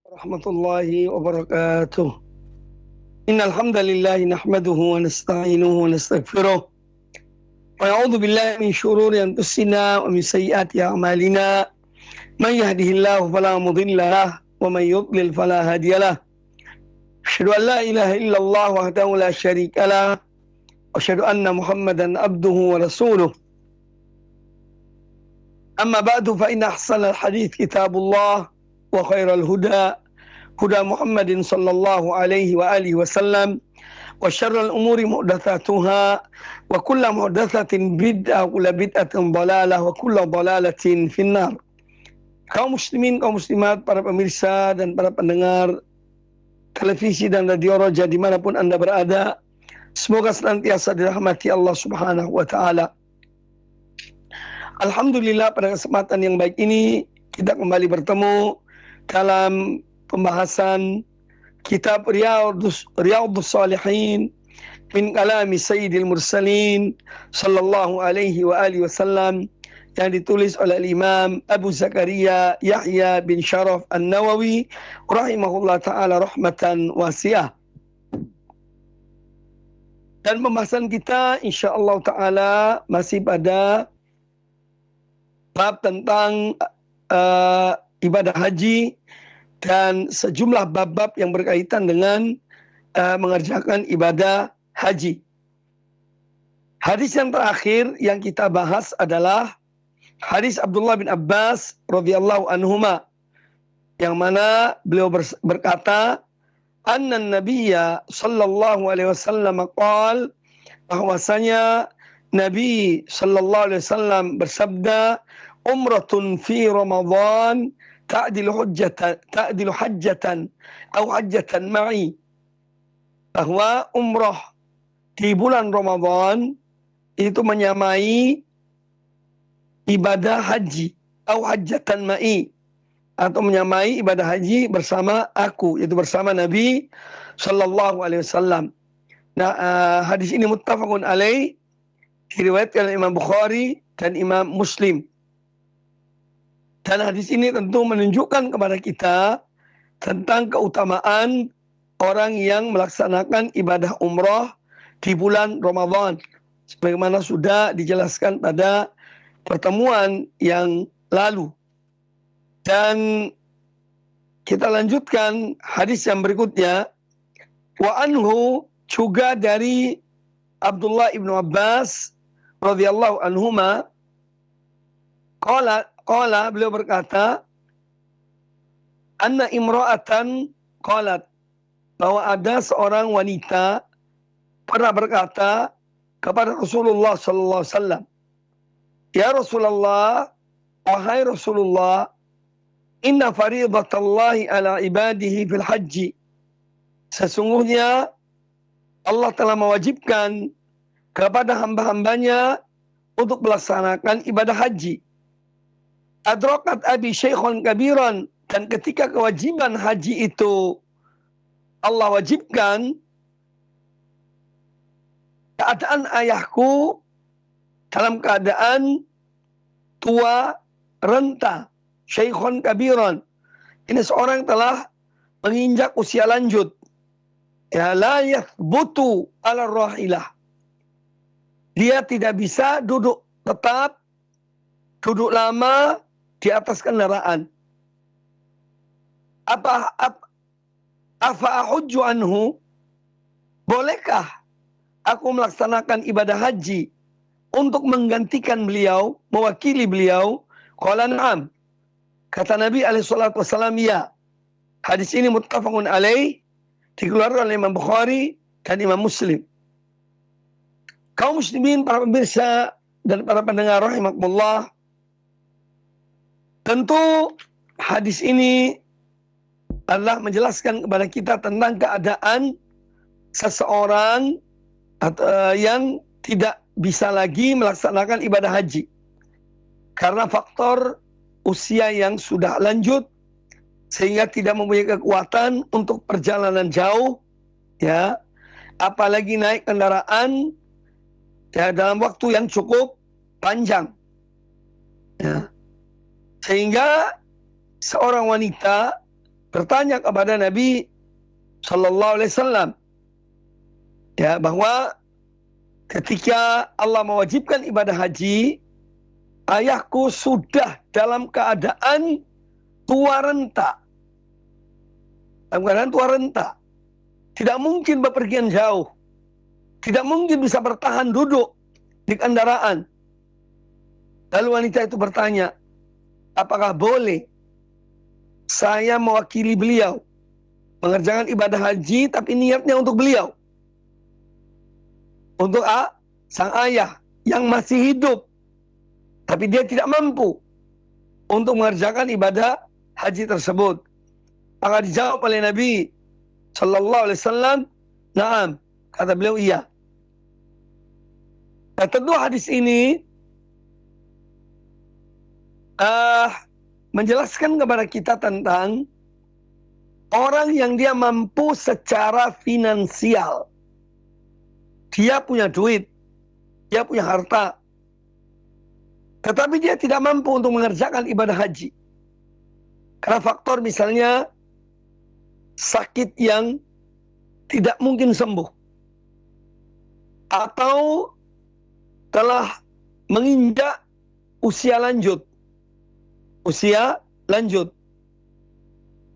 Warahmatullahi wabarakatuh. Innal hamdalillah nahmaduhu wa nasta'inuhu wa nastaghfiruh. Wa na'udzu billahi min shururi anfusina wa min sayyiati a'malina. Man yahdihillahu fala mudilla lahu wa man yudlil fala hadiya lahu. Asyhadu an la ilaha illallah wahdahu la syarika lahu wa asyhadu anna Muhammadan abduhu wa rasuluh. Amma ba'du fa inna ahsanal hadits kitabullah wa khairal huda huda Muhammadin sallallahu alaihi wa alihi wasallam wa syarrul umuri muhdatsatuha wa kullu muhdatsatin bid'ah wa kullu bid'atin dhalalah wa kullu dhalalatin finnar. Kaum muslimin, kaum muslimat, para pemirsa dan para pendengar televisi dan radio Roja dimanapun Anda berada, semoga senantiasa dirahmati Allah Subhanahu wa taala. Alhamdulillah, pada kesempatan yang baik ini kita kembali bertemu dalam pembahasan kitab Riyadhus Shalihin min kalami Sayyidil Mursalin sallallahu alaihi wa alihi wasallam yang ditulis oleh Imam Abu Zakaria Yahya bin Sharaf An-Nawawi rahimahullah taala rahmatan wasi'ah. Dan pembahasan kita insyaallah taala masih pada bab tentang ibadah haji dan sejumlah bab-bab yang berkaitan dengan mengerjakan ibadah haji. Hadis yang terakhir yang kita bahas adalah hadis Abdullah bin Abbas radhiyallahu anhuma, yang mana beliau berkata, anna nabiyya sallallahu alaihi wasallam qala, bahwasanya Nabi sallallahu alaihi wasallam bersabda, umratun fi Ramadan ta'dilu hajjatan atau hajjatan ma'i, bahwa umrah di bulan Ramadan itu menyamai ibadah haji atau hajjatan ma'i, atau menyamai ibadah haji bersama aku, yaitu bersama Nabi sallallahu alaihi wasallam. Nah, hadis ini muttafaqun alaih, diriwayatkan oleh Imam Bukhari dan Imam Muslim. Dan hadis ini tentu menunjukkan kepada kita tentang keutamaan orang yang melaksanakan ibadah umrah di bulan Ramadan, sebagaimana sudah dijelaskan pada pertemuan yang lalu. Dan kita lanjutkan hadis yang berikutnya. Wa anhu, juga dari Abdullah ibnu Abbas radhiyallahu anhuma, Qala, beliau berkata, anna imra'atan qalat, bahwa ada seorang wanita pernah berkata kepada Rasulullah sallallahu alaihi wasallam, ya Rasulullah, wahai Rasulullah, inna faridatallahi ala ibadihi fil haji, sesungguhnya Allah telah mewajibkan kepada hamba-hambanya untuk melaksanakan ibadah haji. Adrakat abi syekhon kabiran, dan ketika kewajiban haji itu Allah wajibkan, keadaan ayahku dalam keadaan tua renta, syekhon kabiran. Ini seorang telah menginjak usia lanjut. Ya, la yathbutu ala rahilah. Dia tidak bisa duduk tetap, duduk lama di atas kendaraan. Apa ahujju anhu? Bolehkah aku melaksanakan ibadah haji untuk menggantikan beliau, mewakili beliau? Qala na'am. Kata Nabi alaihi salatu wasallam, ya. Hadis ini muttafaqun alaih, dikeluarkan oleh Imam Bukhari dan Imam Muslim. Kaum muslimin, para pemirsa dan para pendengar rahimakumullah, tentu hadis ini adalah menjelaskan kepada kita tentang keadaan seseorang yang tidak bisa lagi melaksanakan ibadah haji karena faktor usia yang sudah lanjut, sehingga tidak mempunyai kekuatan untuk perjalanan jauh, ya, apalagi naik kendaraan ya dalam waktu yang cukup panjang, ya. Sehingga seorang wanita bertanya kepada Nabi Sallallahu Alaihi Wasallam, ya, bahwa ketika Allah mewajibkan ibadah haji, ayahku sudah dalam keadaan tua renta. Dalam keadaan tua renta. Tidak mungkin bepergian jauh. Tidak mungkin bisa bertahan duduk di kendaraan. Lalu wanita itu bertanya, apakah boleh saya mewakili beliau mengerjakan ibadah haji, tapi niatnya untuk beliau, untuk sang ayah yang masih hidup, tapi dia tidak mampu untuk mengerjakan ibadah haji tersebut. Maka dijawab oleh Nabi Sallallahu Alaihi Wasallam, "Naam," kata beliau, iya. Nah, tentu hadis ini menjelaskan kepada kita tentang orang yang dia mampu secara finansial. Dia punya duit, dia punya harta, tetapi dia tidak mampu untuk mengerjakan ibadah haji. Karena faktor misalnya sakit yang tidak mungkin sembuh, atau telah menginjak usia lanjut.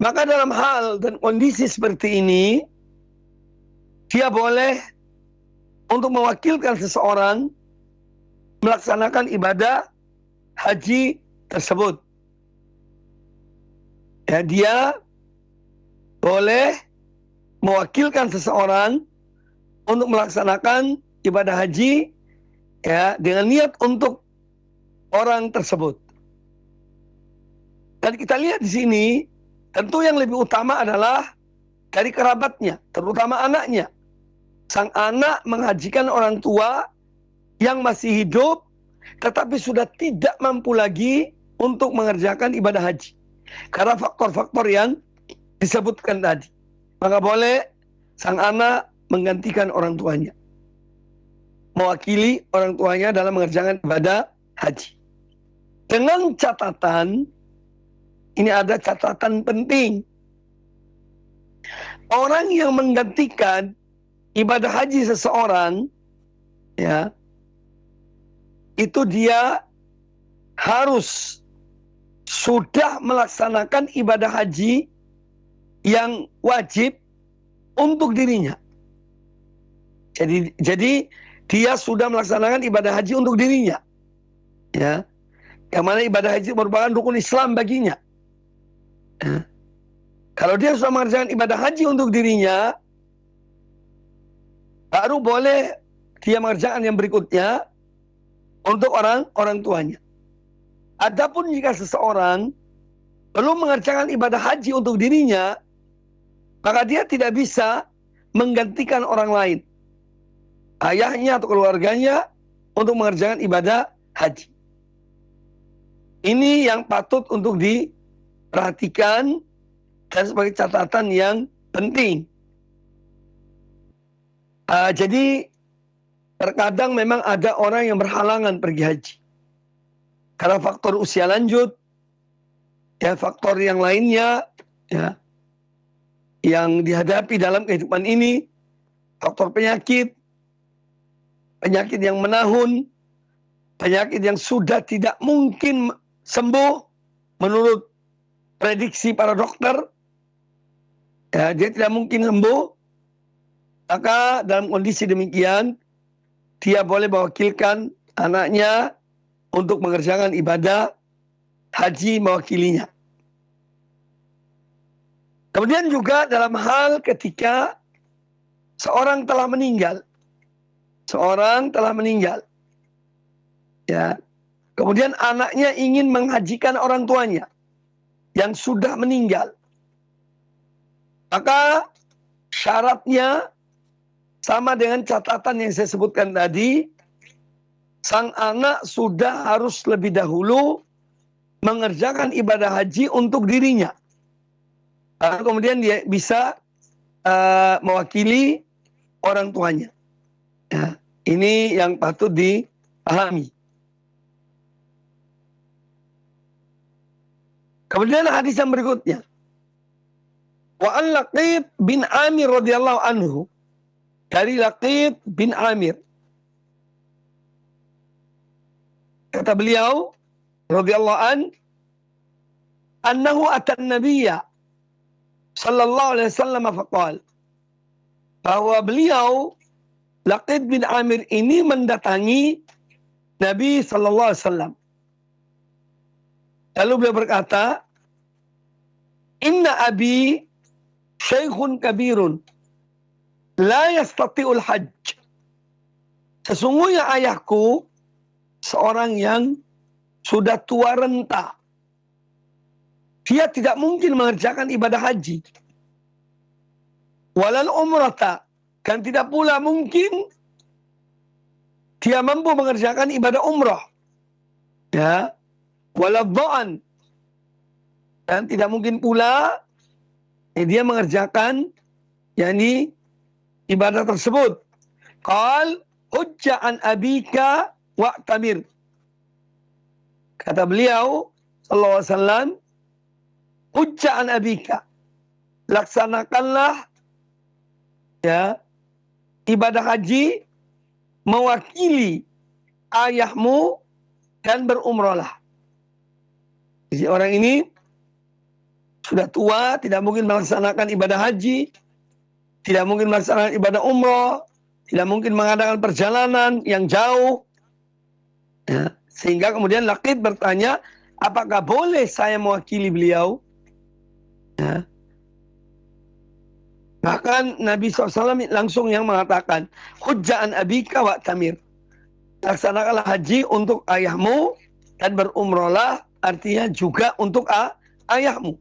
Maka dalam hal dan kondisi seperti ini, dia boleh untuk mewakilkan seseorang melaksanakan ibadah haji tersebut. Ya, dia boleh mewakilkan seseorang untuk melaksanakan ibadah haji, ya, dengan niat untuk orang tersebut. Dan kita lihat di sini, tentu yang lebih utama adalah dari kerabatnya, terutama anaknya. Sang anak menghajikan orang tua yang masih hidup, tetapi sudah tidak mampu lagi untuk mengerjakan ibadah haji, karena faktor-faktor yang disebutkan tadi. Maka boleh sang anak menggantikan orang tuanya, mewakili orang tuanya dalam mengerjakan ibadah haji. Dengan catatan, ini ada catatan penting. Orang yang menggantikan ibadah haji seseorang, ya, itu dia harus sudah melaksanakan ibadah haji yang wajib untuk dirinya. Jadi dia sudah melaksanakan ibadah haji untuk dirinya, ya, yang mana ibadah haji merupakan rukun Islam baginya. Ya. Kalau dia sudah mengerjakan ibadah haji untuk dirinya, baru boleh dia mengerjakan yang berikutnya untuk orang tuanya. Adapun jika seseorang belum mengerjakan ibadah haji untuk dirinya, maka dia tidak bisa menggantikan orang lain, ayahnya atau keluarganya, untuk mengerjakan ibadah haji. Ini yang patut untuk diperhatikan dan sebagai catatan yang penting. Jadi terkadang memang ada orang yang berhalangan pergi haji karena faktor usia lanjut, ya, faktor yang lainnya, ya, yang dihadapi dalam kehidupan ini, faktor penyakit yang menahun, penyakit yang sudah tidak mungkin sembuh menurut prediksi para dokter, ya, dia tidak mungkin sembuh. Maka dalam kondisi demikian, dia boleh mewakilkan anaknya untuk mengerjakan ibadah haji, mewakilinya. Kemudian juga dalam hal ketika seorang telah meninggal, ya, kemudian anaknya ingin menghajikan orang tuanya yang sudah meninggal, maka syaratnya sama dengan catatan yang saya sebutkan tadi. Sang anak sudah harus lebih dahulu mengerjakan ibadah haji untuk dirinya, kemudian dia bisa mewakili orang tuanya. Ya, ini yang patut dipahami. Kemudian hadis yang berikutnya, Wa an Laqit bin Amir radhiyallahu anhu, dari Laqit bin Amir, kata beliau radhiyallahu annahu atan nabiyya sallallahu alaihi wasallam faqal, bahwa beliau Laqit bin Amir ini mendatangi Nabi sallallahu alaihi wasallam. Lalu beliau berkata, "Inna abi syaikhun kabirun la yastati'ul hajj." Sesungguhnya ayahku seorang yang sudah tua renta. Dia tidak mungkin mengerjakan ibadah haji. Walal umrata, dan tidak pula mungkin dia mampu mengerjakan ibadah umrah. Ya. Waladhaan, dan tidak mungkin pula dia mengerjakan yakni ibadah tersebut. Qal hujja an abika wa'tamir. Kata beliau sallallahu alaihi wasallam, hujja an abika, laksanakanlah ya ibadah haji mewakili ayahmu dan berumrahlah. Jadi orang ini sudah tua, tidak mungkin melaksanakan ibadah haji, tidak mungkin melaksanakan ibadah umrah, tidak mungkin mengadakan perjalanan yang jauh. Ya, sehingga kemudian Laqit bertanya, apakah boleh saya mewakili beliau? Ya. Bahkan Nabi SAW langsung yang mengatakan, hujja'an abika wa'tamir. Laksanakanlah haji untuk ayahmu dan berumrahlah, artinya juga untuk ayahmu.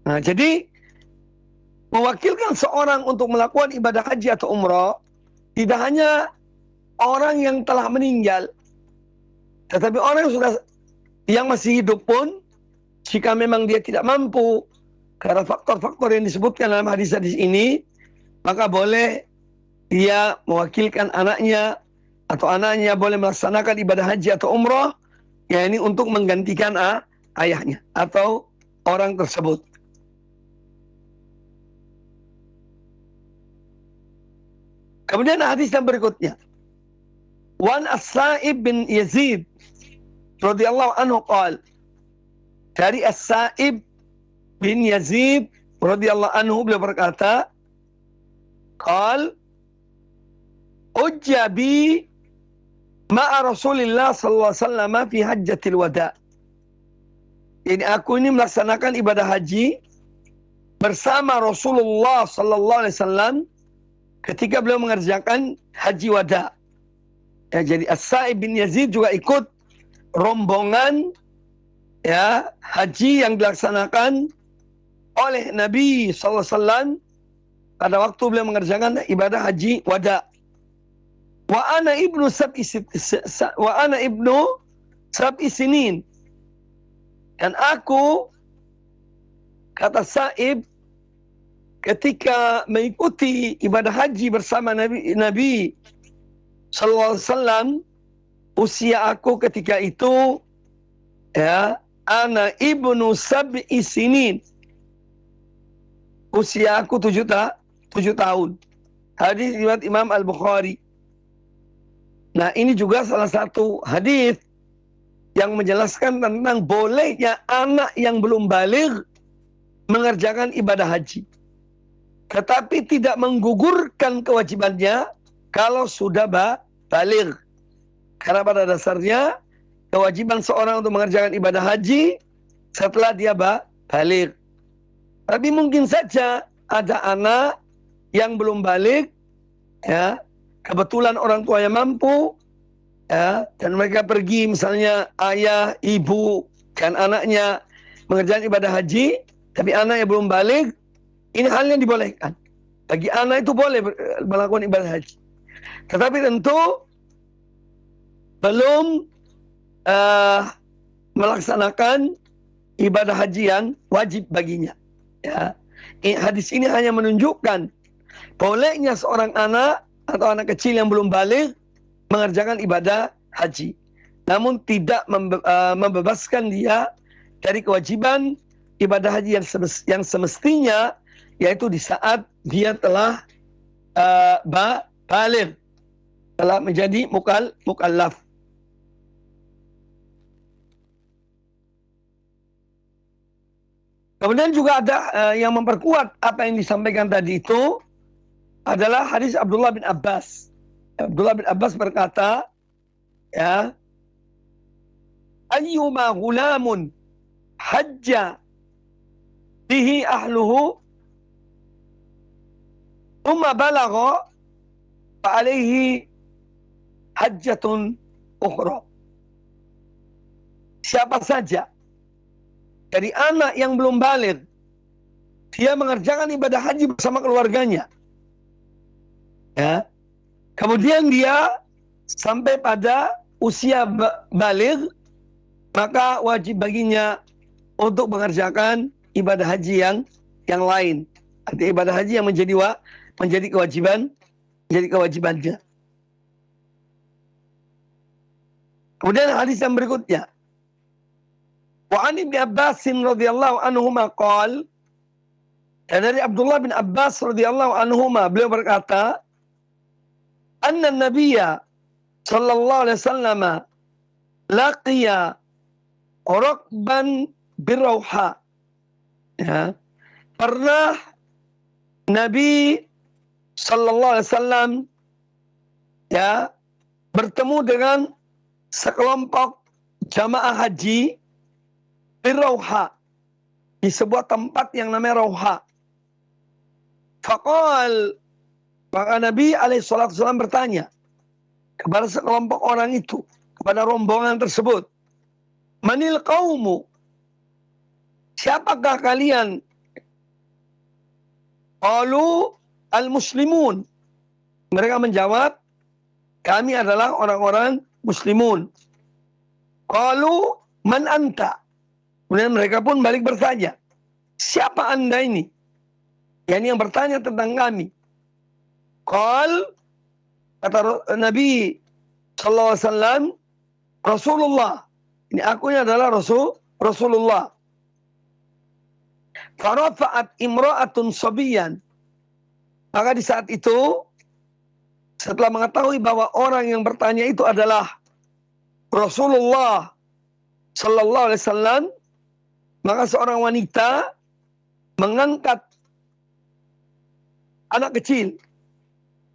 Nah, jadi mewakilkan seorang untuk melakukan ibadah haji atau umrah tidak hanya orang yang telah meninggal, tetapi orang yang masih hidup pun, jika memang dia tidak mampu karena faktor-faktor yang disebutkan dalam hadis-hadis ini, maka boleh dia mewakilkan anaknya, atau anaknya boleh melaksanakan ibadah haji atau umrah, ya ini untuk menggantikan ayahnya atau orang tersebut. Kemudian hadis yang berikutnya, Wan As-Sa'ib bin Yazid radhiyallahu anhu qala, dari As-Sa'ib bin Yazid radhiyallahu anhu beliau berkata, qal ujjabi ma'a Rasulillah sallallahu alaihi wasallam fi hajjatil wada. Ini aku ini melaksanakan ibadah haji bersama Rasulullah sallallahu alaihi wasallam ketika beliau mengerjakan haji wada. Ya, jadi As-Sa'ib bin Yazid juga ikut rombongan ya haji yang dilaksanakan oleh Nabi sallallahu alaihi wasallam pada waktu beliau mengerjakan ibadah haji wada. Wa ana ibnu sab'i sinin, dan aku, kata Sa'ib, ketika mengikuti ibadah haji bersama Nabi sallallahu alaihi wasallam, usia aku ketika itu ya ana ibnu sab'i sinin, usia aku 7 tahun. Hadis riwayat Imam Al-Bukhari. Nah, ini juga salah satu hadis yang menjelaskan tentang bolehnya anak yang belum baligh mengerjakan ibadah haji, tetapi tidak menggugurkan kewajibannya kalau sudah baligh. Karena pada dasarnya kewajiban seorang untuk mengerjakan ibadah haji setelah dia baligh. Tapi mungkin saja ada anak yang belum baligh, ya, kebetulan orang tuanya mampu, ya, dan mereka pergi, misalnya ayah, ibu, dan anaknya mengerjakan ibadah haji, tapi anaknya belum baligh. Ini hal yang dibolehkan. Bagi anak itu boleh melakukan ibadah haji. Tetapi tentu belum melaksanakan ibadah haji yang wajib baginya. Ya. Hadis ini hanya menunjukkan bolehnya seorang anak atau anak kecil yang belum baligh mengerjakan ibadah haji, namun tidak membebaskan dia dari kewajiban ibadah haji yang semestinya, yaitu di saat dia telah baligh, telah menjadi mukallaf. Kemudian juga ada yang memperkuat apa yang disampaikan tadi itu adalah hadis Abdullah bin Abbas. Abdullah bin Abbas berkata, ya, ayyuma ghulamun hajja bihi ahluhu thumma balagha fa alaihi hajjatun ukhra. Siapa saja dari anak yang belum baligh, dia mengerjakan ibadah haji bersama keluarganya, ya, kemudian dia sampai pada usia baligh, maka wajib baginya untuk mengerjakan ibadah haji yang lain. Artinya ibadah haji yang menjadi kewajibannya. Kemudian hadis yang berikutnya, wa an Ibnu Abbas radhiyallahu anhuma qala, dari Abdullah bin Abbas radhiyallahu anhuma, beliau berkata, anna nabiyya sallallahu alaihi wasallam laqiya raqban birauha. Ya, pernah Nabi sallallahu alaihi wasallam, ya, bertemu dengan sekelompok jamaah haji birauha, di sebuah tempat yang namanya Rauha. Faqal, maka Nabi alaihissalam bertanya kepada sekelompok orang itu, kepada rombongan tersebut, manil qaumu, siapakah kalian? Qalu al-muslimun. Mereka menjawab, kami adalah orang-orang muslimun. Qalu man anta. Kemudian mereka pun balik bertanya, siapa anda ini? Yang bertanya tentang kami. Qal, kata Nabi sallallahu alaihi wasallam, Rasulullah. Ini akunya adalah Rasulullah. Farafa'at imra'atun sabiyan. Maka di saat itu, setelah mengetahui bahwa orang yang bertanya itu adalah Rasulullah sallallahu alaihi wasallam, maka seorang wanita mengangkat anak kecil.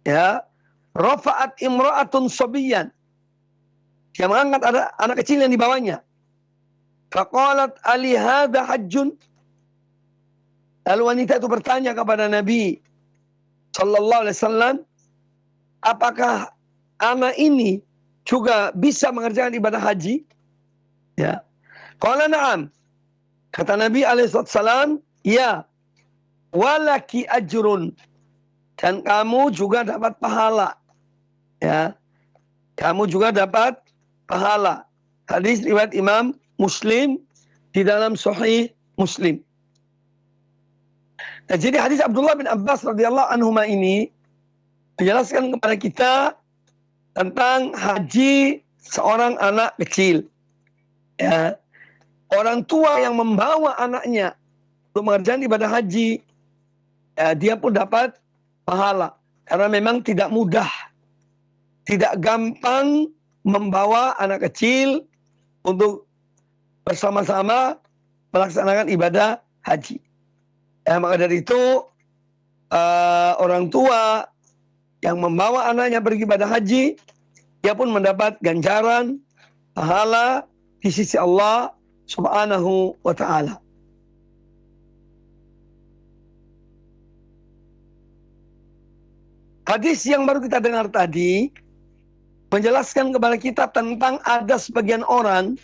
Ya, rafa'at imra'atun sabiyan. Dia mengangkat anak kecil yang dibawanya. Faqalat ali hadha hajjun. Lalu wanita itu bertanya kepada Nabi sallallahu alaihi wasallam, apakah anak ini juga bisa mengerjakan ibadah haji? Ya. Qala na'am. Kata Nabi alaihi wasallam, ya. Walaki ajrun. Dan kamu juga dapat pahala. Ya. Kamu juga dapat pahala. Hadis riwayat Imam Muslim di dalam Sahih Muslim. Nah, jadi hadis Abdullah bin Abbas radhiyallahu anhuma ini menjelaskan kepada kita tentang haji seorang anak kecil. Ya. Orang tua yang membawa anaknya untuk mengerjakan ibadah haji, ya, dia pun dapat pahala. Karena memang tidak mudah, tidak gampang membawa anak kecil untuk bersama-sama melaksanakan ibadah haji. Ya, maka dari itu orang tua yang membawa anaknya pergi ibadah haji, dia pun mendapat ganjaran pahala di sisi Allah Subhanahu wa ta'ala. Hadis yang baru kita dengar tadi menjelaskan kepada kita tentang ada sebagian orang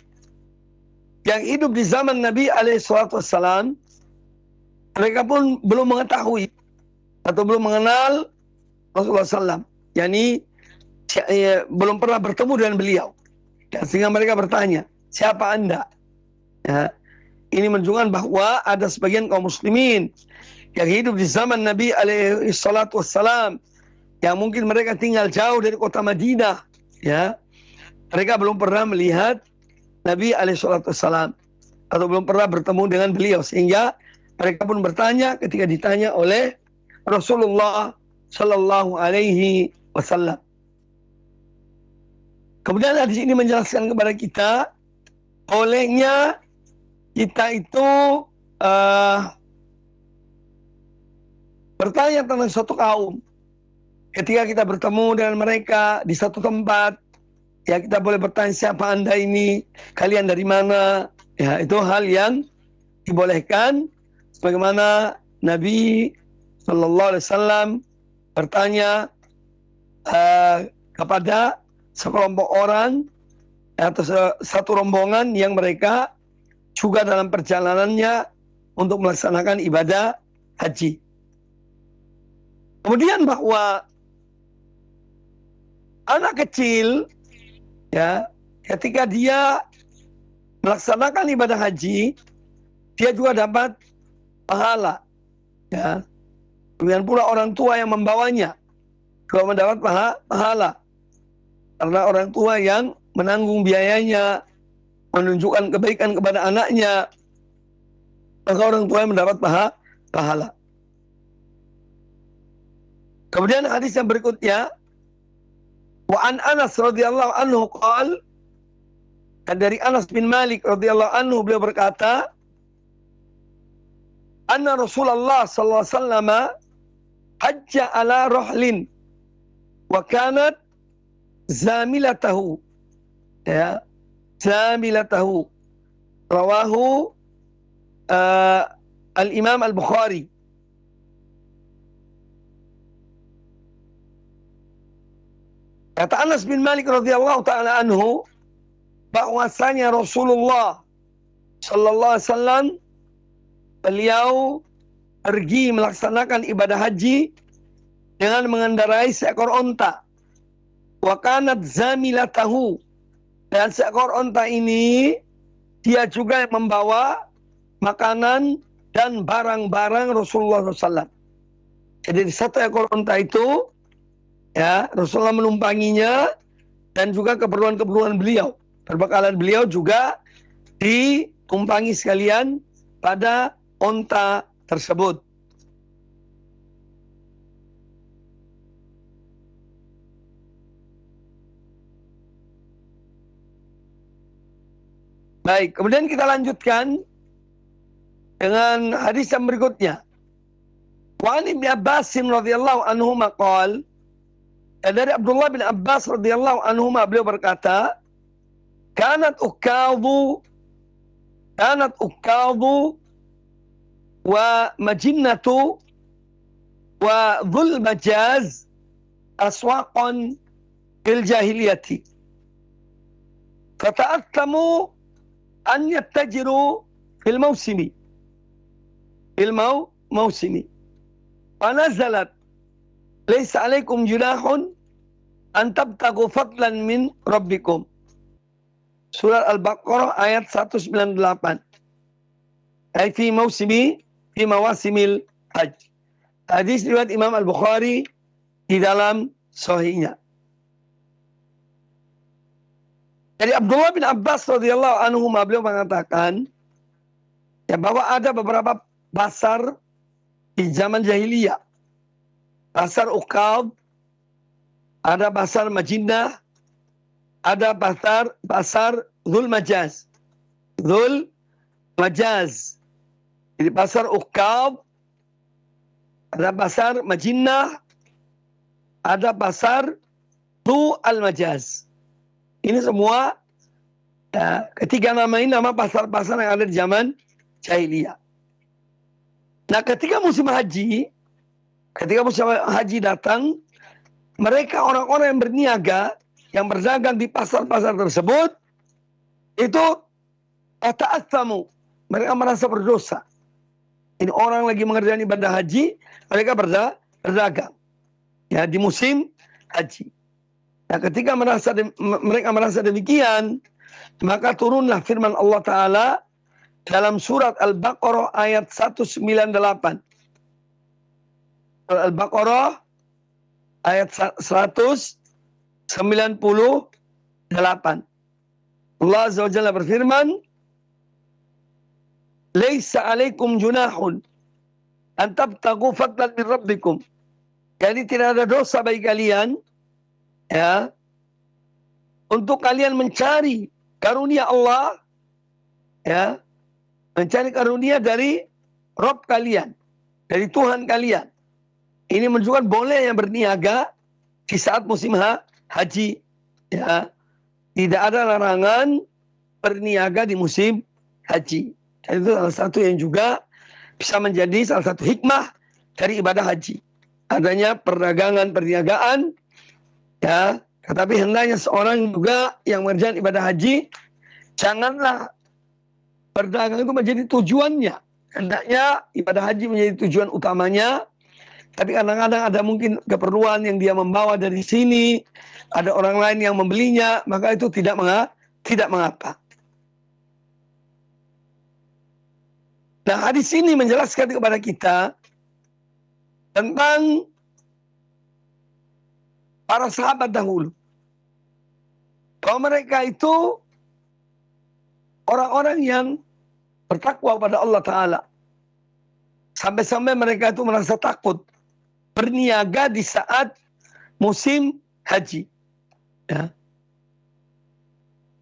yang hidup di zaman Nabi SAW. Mereka pun belum mengetahui atau belum mengenal Rasulullah SAW. Yani belum pernah bertemu dengan beliau. Ya, sehingga mereka bertanya, siapa anda? Ya, ini menunjukkan bahwa ada sebagian kaum muslimin yang hidup di zaman Nabi SAW, yang mungkin mereka tinggal jauh dari kota Madinah. Ya, mereka belum pernah melihat Nabi SAW. atau belum pernah bertemu dengan beliau, sehingga mereka pun bertanya ketika ditanya oleh Rasulullah Shallallahu Alaihi Wasallam. Kemudian hadis ini menjelaskan kepada kita olehnya kita itu bertanya tentang suatu kaum. Ketika kita bertemu dengan mereka di satu tempat, ya kita boleh bertanya, siapa Anda ini? Kalian dari mana? Ya, itu hal yang dibolehkan, sebagaimana Nabi Shallallahu Alaihi Wasallam bertanya kepada sekelompok orang atau satu rombongan yang mereka juga dalam perjalanannya untuk melaksanakan ibadah haji. Kemudian bahwa anak kecil, ya, ketika dia melaksanakan ibadah haji, dia juga dapat pahala. Ya. Kemudian pula orang tua yang membawanya juga mendapat pahala. Karena orang tua yang menanggung biayanya, menunjukkan kebaikan kepada anaknya, maka orang tua yang mendapat pahala. Kemudian hadis yang berikutnya, wa an Anas radhiyallahu anhu qala, dari Anas bin Malik radhiyallahu anhu, beliau berkata, anna Rasulullah sallallahu alaihi wasallam hajja ala rahlin wa kanat zamilatahu, ya, zamilatahu, rawahu al-Imam al-Bukhari. Kata Anas bin Malik radhiyallahu taala anhu, bahwasanya Rasulullah sallallahu alaihi wasallam beliau pergi melaksanakan ibadah haji dengan mengendarai seekor onta. Wa kanat zamilatahu, dan seekor onta ini dia juga yang membawa makanan dan barang-barang Rasulullah SAW. Jadi di satu ekor onta itu, ya, Rasulullah menumpanginya dan juga keperluan-keperluan beliau, perbekalan beliau juga ditumpangi sekalian pada onta tersebut. Baik, kemudian kita lanjutkan dengan hadis yang berikutnya. Wa an Ibnu Abbas radhiyallahu anhu maqal, dari Abdullah bin Abbas radhiyallahu anhu beliau berkata, kanat ukadu wa majinnatu wa dhul majaz aswaqan fil jahiliyati fata'attamu an yattajiru fil mawsimi fanazalat laysa alaikum junahun an tabtagu fadlan min rabbikum. Surat Al-Baqarah ayat 198. Ay fi mawasimil hajj. Hadis riwayat Imam Al-Bukhari di dalam sahihnya. Dari Abdullah bin Abbas radhiyallahu anhu beliau mengatakan, ya, bahwa ada beberapa pasar di zaman jahiliyah. Pasar Uqab, ada pasar Majinnah, ada pasar Dhul Majaz. Jadi pasar Uqab, ada pasar Majinnah, ada pasar Dhu al-Majaz. Ini semua, ya, ketiga nama ini nama pasar-pasar yang ada di zaman jahiliyah. Nah, ketika musim haji datang, mereka orang-orang yang berniaga, yang berdagang di pasar-pasar tersebut, itu ta'athamu, mereka merasa berdosa. Ini orang lagi mengerjakan ibadah haji, mereka berdagang, ya, di musim haji. Nah, ketika mereka merasa demikian, maka turunlah firman Allah Ta'ala dalam surat Al-Baqarah ayat 198. Al-Baqarah ayat 198. Allah Azza wa Jalla berfirman, laisa alaikum junahun an tabtaghu fadlan min rabbikum. Jadi tidak ada dosa bagi kalian, ya, untuk kalian mencari karunia Allah, ya, mencari karunia dari Rabb kalian, dari Tuhan kalian. Ini menunjukkan boleh yang berniaga di saat musim haji, ya. Tidak ada larangan berniaga di musim haji. Dan itu salah satu yang juga bisa menjadi salah satu hikmah dari ibadah haji. Adanya perdagangan, perniagaan, ya. Tetapi hendaknya seorang juga yang mengerjakan ibadah haji, janganlah perdagangan itu menjadi tujuannya. Hendaknya ibadah haji menjadi tujuan utamanya. Tapi kadang-kadang ada mungkin keperluan yang dia membawa dari sini, ada orang lain yang membelinya, maka itu tidak mengapa. Nah, hadis ini menjelaskan kepada kita tentang para sahabat dahulu. Bahwa mereka itu orang-orang yang bertakwa pada Allah Ta'ala. Sampai-sampai mereka itu merasa takut berniaga di saat musim haji. Ya.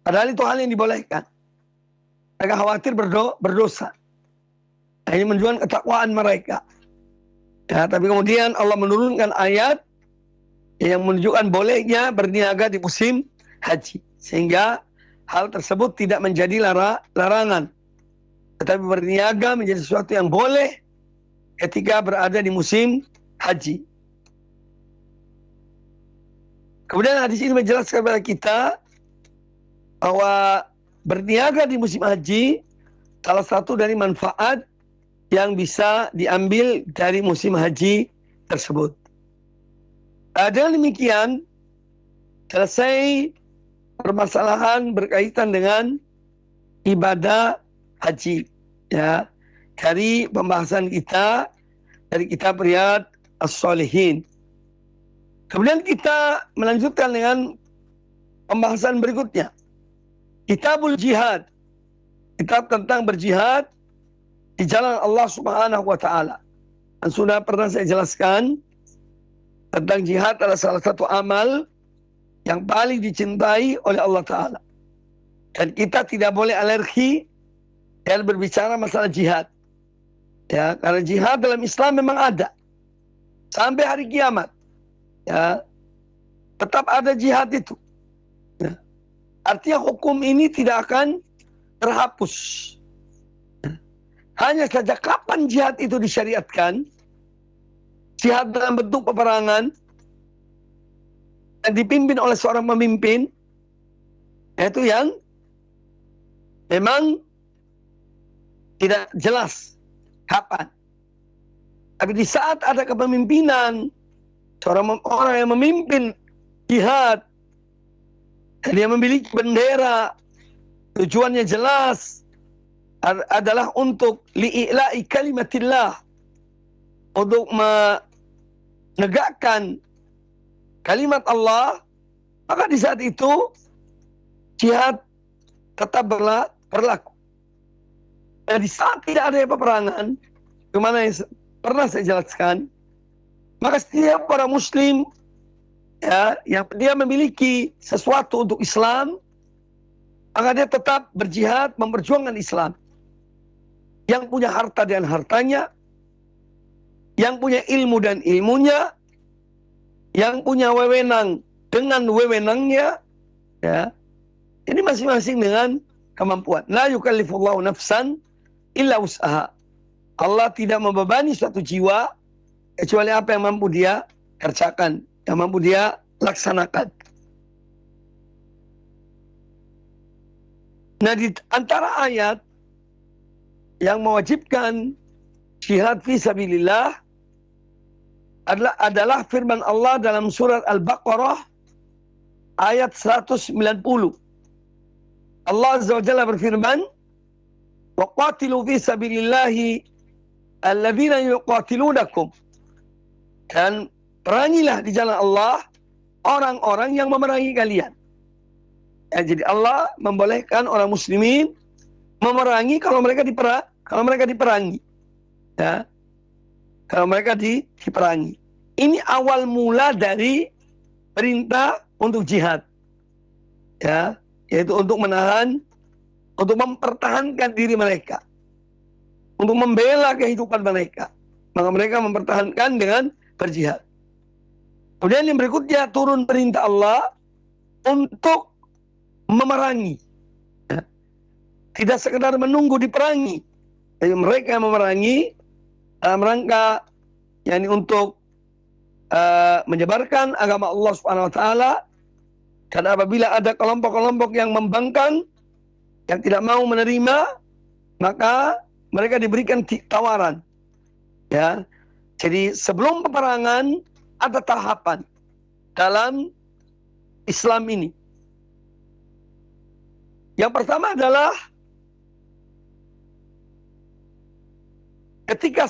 Padahal itu hal yang dibolehkan. Mereka khawatir berdosa. Ini menunjukkan ketakwaan mereka. Ya, tapi kemudian Allah menurunkan ayat yang menunjukkan bolehnya berniaga di musim haji. Sehingga hal tersebut tidak menjadi larangan. Tetapi berniaga menjadi sesuatu yang boleh ketika berada di musim haji. Kemudian hadis ini menjelaskan kepada kita bahwa berniaga di musim haji salah satu dari manfaat yang bisa diambil dari musim haji tersebut. Dengan demikian, selesai permasalahan berkaitan dengan ibadah haji, ya, dari pembahasan kita dari kitab Riyadhus Shalihin. Kemudian kita melanjutkan dengan pembahasan berikutnya, Kitabul Jihad, kitab tentang berjihad di jalan Allah Subhanahu wa Ta'ala. Dan sudah pernah saya jelaskan tentang jihad adalah salah satu amal yang paling dicintai oleh Allah Ta'ala. Dan kita tidak boleh alergi dan berbicara masalah jihad. Ya, karena jihad dalam Islam memang ada. Sampai hari kiamat. Ya, tetap ada jihad itu. Ya. Artinya hukum ini tidak akan terhapus. Ya. Hanya saja kapan jihad itu disyariatkan, jihad dalam bentuk peperangan, yang dipimpin oleh seorang pemimpin, itu yang memang tidak jelas kapan. Tapi di saat ada kepemimpinan seorang orang yang memimpin jihad, dia memiliki bendera, tujuannya jelas adalah untuk li'ila'i kalimatillah, untuk menegakkan kalimat Allah, maka di saat itu jihad tetap berlaku. Dan di saat tidak ada peperangan, kemana yang pernah saya jelaskan, maka setiap orang muslim, ya, yang dia memiliki sesuatu untuk Islam, maka dia tetap berjihad memperjuangkan Islam. Yang punya harta dan hartanya, yang punya ilmu dan ilmunya, yang punya wewenang dengan wewenangnya, ya, ini masing-masing dengan kemampuan. La yukallifullahu nafsan illa usaha. Allah tidak membebani suatu jiwa kecuali apa yang mampu dia kerjakan, yang mampu dia laksanakan. Nah, di antara ayat yang mewajibkan jihad fi sabilillah adalah firman Allah dalam surat Al-Baqarah ayat 190. Allah Azza wa Jalla berfirman, "Wa qatilu fi sabilillahi alladzina yuqatilunakum." Dan perangilah di jalan Allah orang-orang yang memerangi kalian. Ya, jadi Allah membolehkan orang muslimin memerangi kalau mereka kalau mereka diperangi. Ya, kalau mereka diperangi. Ini awal mula dari perintah untuk jihad. Ya, yaitu untuk menahan, untuk mempertahankan diri mereka. Untuk membela kehidupan mereka. Maka mereka mempertahankan dengan berjihad. Kemudian yang berikutnya turun perintah Allah untuk memerangi. Ya. Tidak sekedar menunggu diperangi. Jadi mereka yang memerangi dalam rangka yakni untuk menyebarkan agama Allah Subhanahu wa taala. Dan apabila ada kelompok-kelompok yang membangkang, yang tidak mau menerima, maka mereka diberikan tawaran. Ya. Jadi sebelum peperangan ada tahapan dalam Islam ini. Yang pertama adalah ketika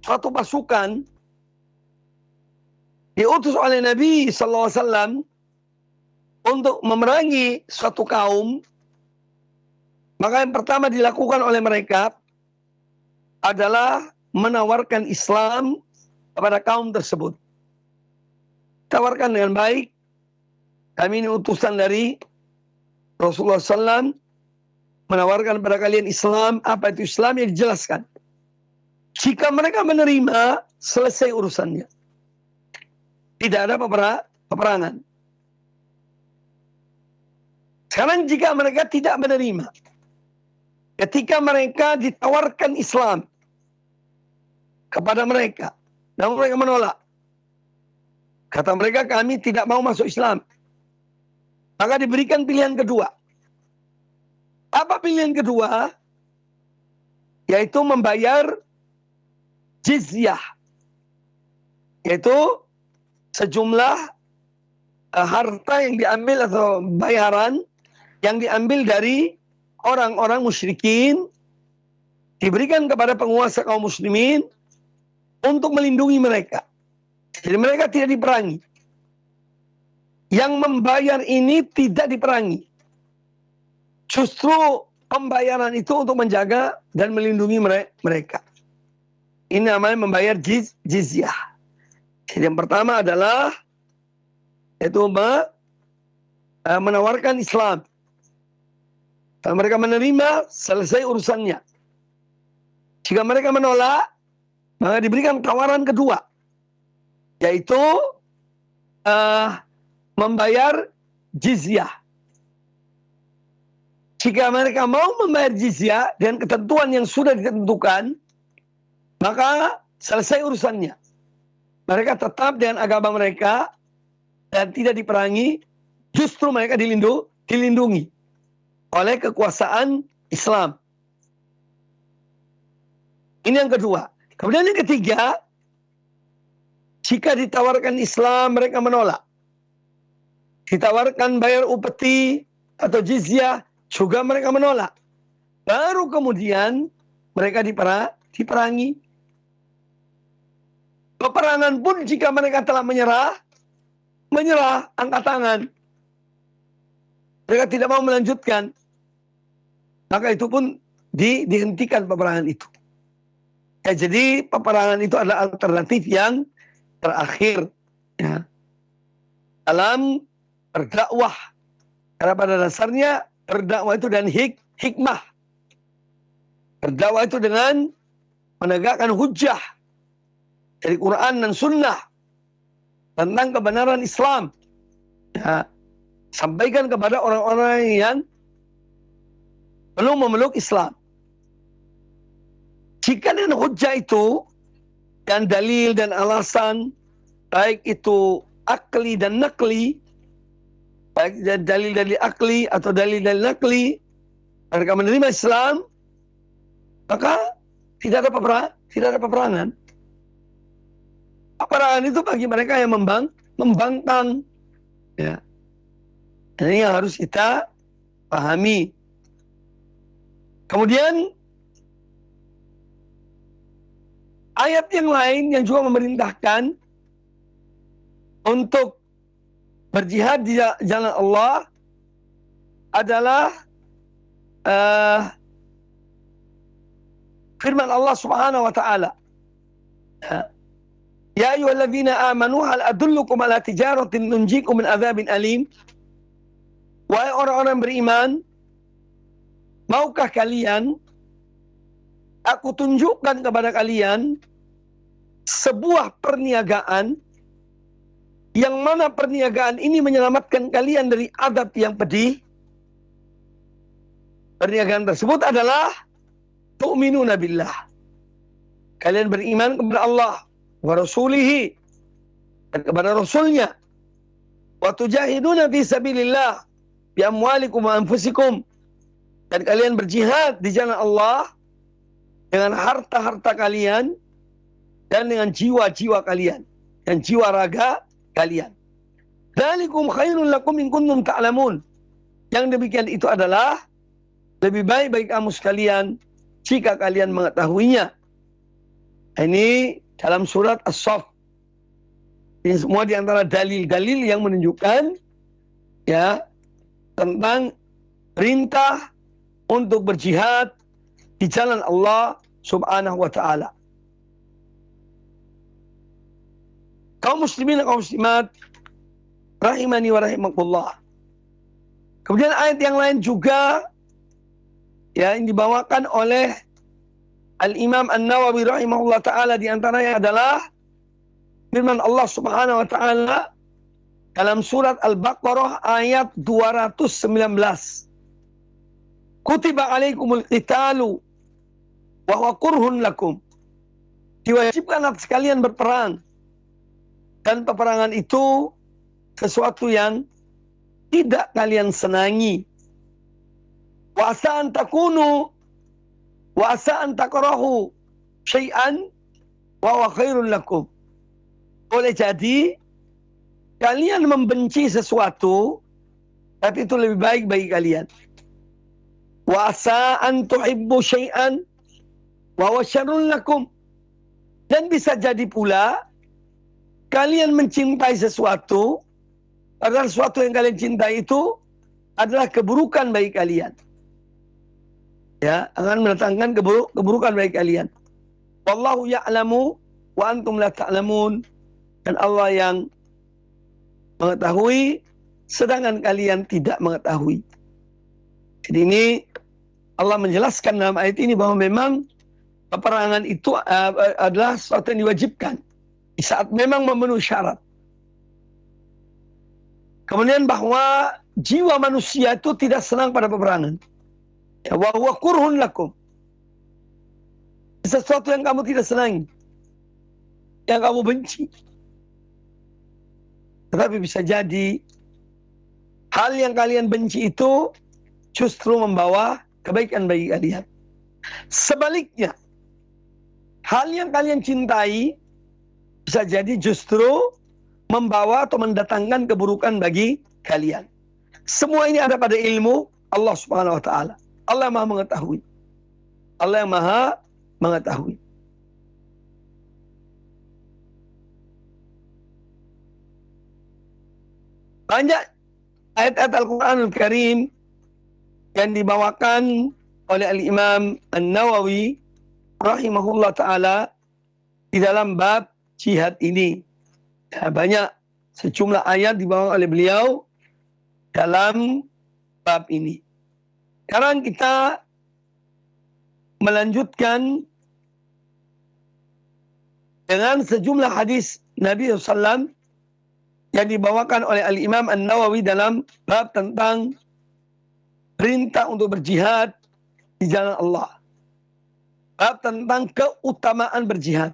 suatu pasukan diutus oleh Nabi Sallallahu Alaihi Wasallam untuk memerangi suatu kaum, maka yang pertama dilakukan oleh mereka adalah menawarkan Islam kepada kaum tersebut. Tawarkan dengan baik, kami ini utusan dari Rasulullah SAW, menawarkan kepada kalian Islam. Apa itu Islam? Yang dijelaskan. Jika mereka menerima, selesai urusannya. Tidak ada peperangan. Sekarang jika mereka tidak menerima, ketika mereka ditawarkan Islam kepada mereka, namun mereka menolak. Kata mereka, kami tidak mau masuk Islam. Maka diberikan pilihan kedua. Apa pilihan kedua? Yaitu membayar jizyah. Yaitu sejumlah harta yang diambil atau bayaran yang diambil dari orang-orang musyrikin, diberikan kepada penguasa kaum muslimin untuk melindungi mereka. Jadi mereka tidak diperangi. Yang membayar ini tidak diperangi. Justru pembayaran itu untuk menjaga dan melindungi mereka. Ini namanya membayar jizyah. Jadi yang pertama adalah yaitu menawarkan Islam. Kalau mereka menerima, selesai urusannya. Jika mereka menolak, maka diberikan tawaran kedua, yaitu membayar jizyah. Jika mereka mau membayar jizyah dengan ketentuan yang sudah ditentukan, maka selesai urusannya. Mereka tetap dengan agama mereka dan tidak diperangi, justru mereka dilindungi oleh kekuasaan Islam. Ini yang kedua. Kemudian yang ketiga, jika ditawarkan Islam mereka menolak. Ditawarkan bayar upeti atau jizyah juga mereka menolak. Baru kemudian mereka diperangi. Peperangan pun jika mereka telah menyerah, angkat tangan. Mereka tidak mau melanjutkan. Maka itu pun dihentikan peperangan itu. Ya, jadi peperangan itu adalah alternatif yang terakhir. Ya. Dalam berdakwah. Karena pada dasarnya berdakwah itu dan hikmah. Berdakwah itu dengan menegakkan hujjah dari Quran dan Sunnah tentang kebenaran Islam. Ya. Sampaikan kepada orang-orang yang belum memeluk Islam. Jika dengan hujjah itu dan dalil dan alasan, baik itu akli dan nakli, baik dalil-dalil akli atau dalil-dalil nakli, mereka menerima Islam, maka tidak ada peperangan. Peperangan itu bagi mereka yang membangkang. Ya. Ini yang harus kita pahami. Kemudian ayat yang lain yang juga memerintahkan untuk berjihad di jalan Allah adalah firman Allah Subhanahu wa taala. Ya ayyuhalladzina amanu hal adullukum ala tijaratin tunjikum min adzabin alim. Wahai orang-orang beriman, maukah kalian aku tunjukkan kepada kalian sebuah perniagaan yang mana perniagaan ini menyelamatkan kalian dari azab yang pedih? Perniagaan tersebut adalah tu'minuna billah. Kalian beriman kepada Allah wa rasulihi, dan kepada rasulnya. Wa tujahiduna fi sabilillah bi amwalikum wa anfusikum, dan kalian berjihad di jalan Allah dengan harta-harta kalian dan dengan jiwa-jiwa kalian dan jiwa raga kalian. Dzalikum khairul lakum in kuntum ta'lamun. Yang demikian itu adalah lebih baik bagi kamu sekalian jika kalian mengetahuinya. Ini dalam surat As-Saff. Ini semua di antara dalil-dalil yang menunjukkan ya tentang perintah untuk berjihad di jalan Allah Subhanahu wa taala. Kaum muslimin dan kaum muslimat rahimani wa rahimakumullah. Kemudian ayat yang lain juga ya yang dibawakan oleh Al-Imam An-Nawawi rahimahullah ta'ala, di antaranya adalah firman Allah Subhanahu wa ta'ala dalam surat Al-Baqarah ayat 219. Kutiba alaikumul qitalu wa huwa kurhun lakum. Diwajibkan atas kalian berperang, dan peperangan itu sesuatu yang tidak kalian senangi. Wa asa an takunu wa asa an takrahu syai'an wa huwa khairul lakum. Boleh jadi kalian membenci sesuatu, tapi itu lebih baik bagi kalian. Wa asa an tuhibbu syai'an wa huwa syarrun lakum. Dan bisa jadi pula kalian mencintai sesuatu, padahal sesuatu yang kalian cintai itu adalah keburukan bagi kalian. Ya, akan mendatangkan keburukan bagi kalian. Wallahu ya'lamu wa antum la ta'lamun. Dan Allah yang mengetahui, sedangkan kalian tidak mengetahui. Jadi ini Allah menjelaskan dalam ayat ini bahwa memang peperangan itu adalah sesuatu yang diwajibkan di saat memang memenuhi syarat. Kemudian bahwa jiwa manusia itu tidak senang pada peperangan. Ya, wa huwa kurhun lakum. Sesuatu yang kamu tidak senangi, yang kamu benci. Tetapi bisa jadi hal yang kalian benci itu justru membawa kebaikan bagi kalian. Sebaliknya, hal yang kalian cintai bisa jadi justru membawa atau mendatangkan keburukan bagi kalian. Semua ini ada pada ilmu Allah Subhanahu wa taala. Allah yang Maha mengetahui. Allah yang Maha mengetahui. Banyak ayat-ayat Al-Quranul Karim yang dibawakan oleh Al-Imam An-Nawawi rahimahullah ta'ala di dalam bab jihad ini. Ya, banyak sejumlah ayat dibawa oleh beliau dalam bab ini. Sekarang kita melanjutkan dengan sejumlah hadis Nabi SAW yang dibawakan oleh Al-Imam An-Nawawi dalam bab tentang perintah untuk berjihad di jalan Allah. Bab tentang keutamaan berjihad.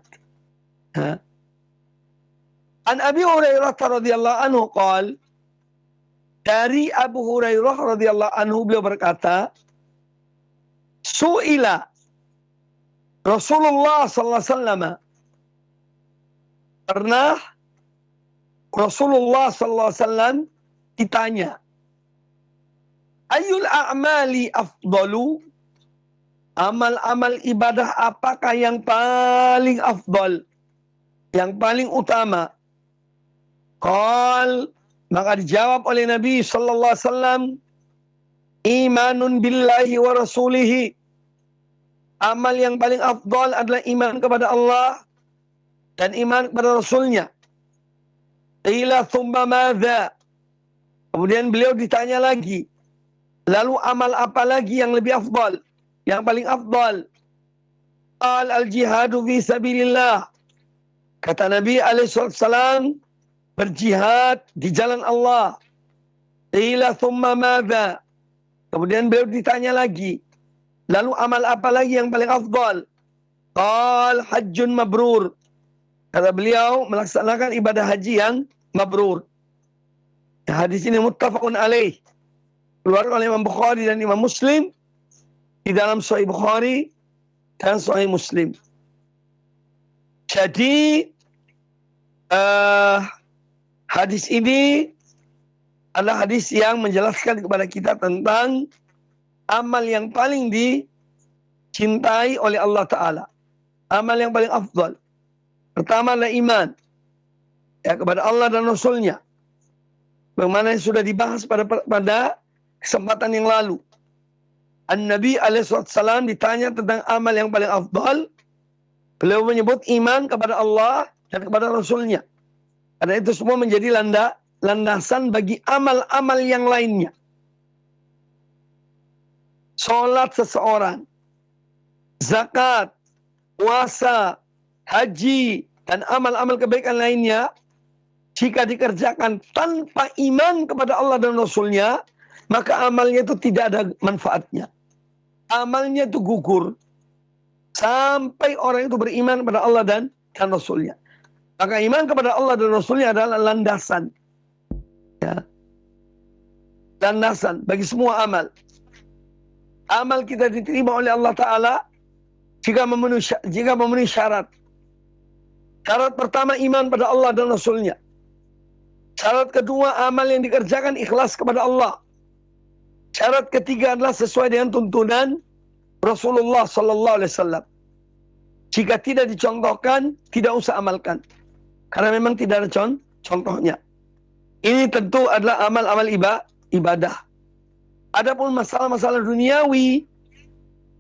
An Abi Hurairah radhiyallahu anhu qala, dari Abu Hurairah radhiyallahu anhu beliau berkata, su'ila Rasulullah sallallahu alaihi wasallam, pernah Rasulullah sallallahu alaihi wasallam ditanya, ayyul a'mali afdalu, amal-amal ibadah apakah yang paling afdal, yang paling utama? Qal, maka dijawab oleh Nabi sallallahu alaihi wasallam, imanun billahi wa rasulihi, Amal yang paling afdal adalah iman kepada Allah dan iman kepada Rasulnya. Qila thumma madza? Kemudian beliau ditanya lagi, lalu amal apa lagi yang lebih afdal? Yang paling afdal? Al-jihadu fi sabilillah. Kata Nabi alaihissalam, berjihad di jalan Allah. Qila thumma madza? Kemudian beliau ditanya lagi, lalu amal apa lagi yang paling afdal? Qal hajjun mabrur. Kata beliau, melaksanakan ibadah haji yang mabrur. Hadis ini muttafaqun alaih. Keluar oleh Imam Bukhari dan Imam Muslim di dalam Sahih Bukhari dan Sahih Muslim. Jadi hadis ini adalah hadis yang menjelaskan kepada kita tentang amal yang paling dicintai oleh Allah Ta'ala. Amal yang paling afdal. Pertama adalah iman kepada Allah dan Rasulnya. Bagaimana yang sudah dibahas pada kesempatan yang lalu. An-Nabi alaihissalam ditanya tentang amal yang paling afdal. Beliau menyebut iman kepada Allah dan kepada Rasulnya. Karena itu semua menjadi landasan bagi amal-amal yang lainnya. Salat seseorang, zakat, puasa, haji, dan amal-amal kebaikan lainnya, jika dikerjakan tanpa iman kepada Allah dan Rasulnya, maka amalnya itu tidak ada manfaatnya. Amalnya itu gugur. Sampai orang itu beriman kepada Allah dan Rasulnya. Maka iman kepada Allah dan Rasulnya adalah landasan. Ya. Landasan bagi semua amal. Amal kita diterima oleh Allah Ta'ala jika memenuhi syarat. Syarat pertama iman pada Allah dan Rasulnya. Syarat kedua amal yang dikerjakan ikhlas kepada Allah. Syarat ketiga adalah sesuai dengan tuntunan Rasulullah Sallallahu Alaihi Wasallam. Jika tidak dicontohkan, tidak usah amalkan. Karena memang tidak ada contohnya. Ini tentu adalah amal-amal ibadah. Adapun masalah-masalah duniawi,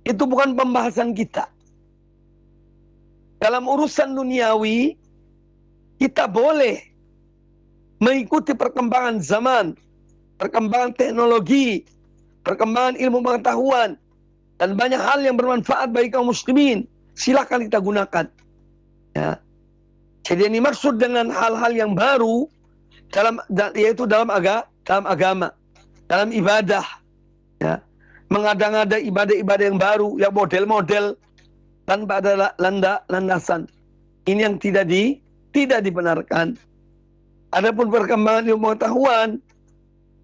itu bukan pembahasan kita. Dalam urusan duniawi, kita boleh mengikuti perkembangan zaman, perkembangan teknologi, perkembangan ilmu pengetahuan, dan banyak hal yang bermanfaat bagi kaum muslimin. Silakan kita gunakan. Ya. Jadi ini maksud dengan hal-hal yang baru yaitu dalam agama, dalam ibadah. Ya. Mengada-ngada ibadah-ibadah yang baru, yang model-model tanpa ada landasan. Ini yang tidak dibenarkan. Adapun perkembangan ilmu pengetahuan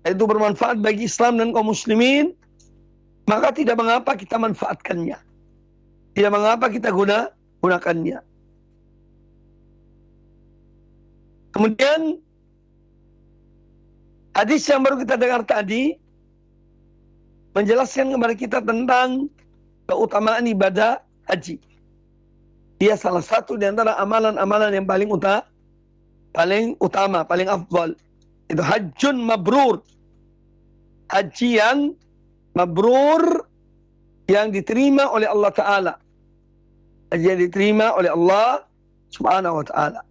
itu bermanfaat bagi Islam dan kaum muslimin, maka tidak mengapa kita manfaatkannya. Tidak mengapa kita gunakannya. Kemudian hadis yang baru kita dengar tadi menjelaskan kepada kita tentang keutamaan ibadah haji. Dia salah satu di antara amalan-amalan yang paling utama, paling afdal. Itu hajjun mabrur. Haji yang mabrur, yang diterima oleh Allah Ta'ala. Haji yang diterima oleh Allah Subhanahu wa Ta'ala.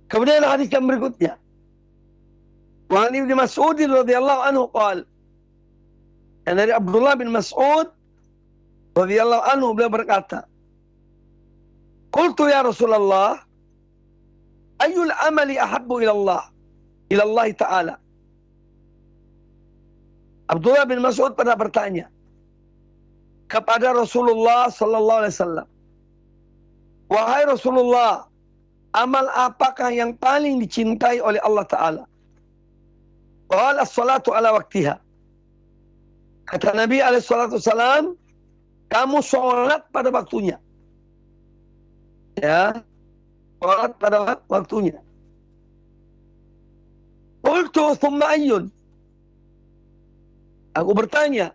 Kemudian hadis yang berikutnya. Wa an Ibnu Mas'ud radhiyallahu anhu qala. Dan dari Abdullah bin Mas'ud radhiyallahu anhu beliau berkata, "Qultu ya Rasulullah, ayyul amali ahabbu ila Allah Ta'ala?" Abdullah bin Mas'ud pernah bertanya kepada Rasulullah sallallahu alaihi wasallam, "Wahai Rasulullah, amal apakah yang paling dicintai oleh Allah Ta'ala?" Qala as-salatu ala waktiha. Kata Nabi alaihi salatu wasallam, kamu sholat pada waktunya. Ya, sholat pada waktunya. Qultu thumma ayyun. Aku bertanya,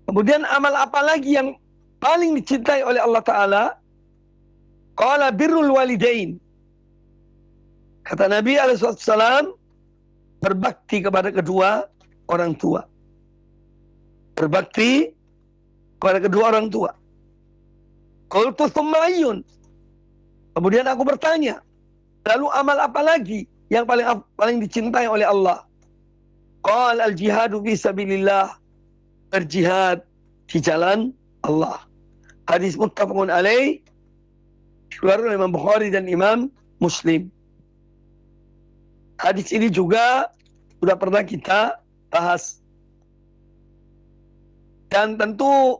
kemudian amal apa lagi yang paling dicintai oleh Allah Ta'ala? Qala birrul walidain. Kata Nabi SAW, berbakti kepada kedua orang tua. berbakti kepada kedua orang tua. Qultu tsumma ayyun? Kemudian aku bertanya, lalu amal apa lagi yang paling dicintai oleh Allah? Qal al-jihadu fi sabilillah, berjihad di jalan Allah. Hadis muttafaqun alaih, dikeluarkan oleh Imam Bukhari dan Imam Muslim. Hadis ini juga sudah pernah kita bahas. Dan tentu